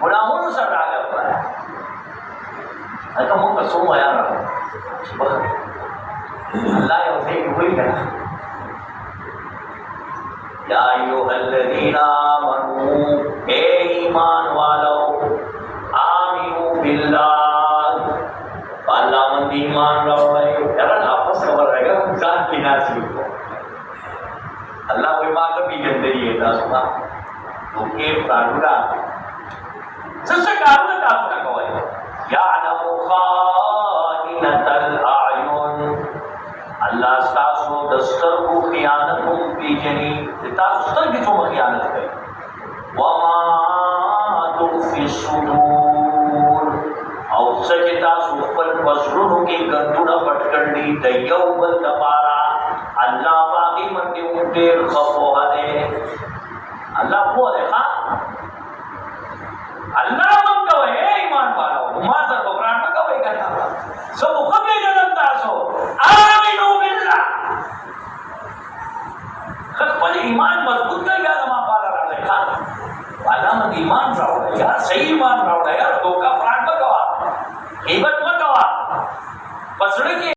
गुलामों sir रागा पर अगर मुझे कसम आया ना अल्लाह ये उसे कोई कहना या अय्युहल्लज़ीना आमनू ए ईमान वालों आमिनू बिल्लाह अल्लाह मन ईमान रहो है यार आपस खबर रहेगा जान की ना सीखो अल्लाह कोई बात भी कहते ही है ना सुना तो के प्राणुरा सबसे कारण का सुना कहो या नमो खाइनतल आयुन अल्लाह सासो दस्तर को खियानत को पीजनी इतना दस्तर की जो खियानत है वमा तुखफी सुदूर और सजता सुपल पसरुनु की गंदुना पटकंडी दयौबल तपारा अल्लाह बागी मंदी उंटेर खपो हने अल्लाह को देखा अल्लाह मन कहे ईमान वाला माजर बफरान में कहे करता सब खबे जनता सो आमीनु बिल्लाह खपल ईमान मजबूत कर गया जमा पाला रखा वाला मन ईमान राव यार सही ईमान राव यार धोखा फ्रॉड मत कवा कीमत मत कवा पसड़ के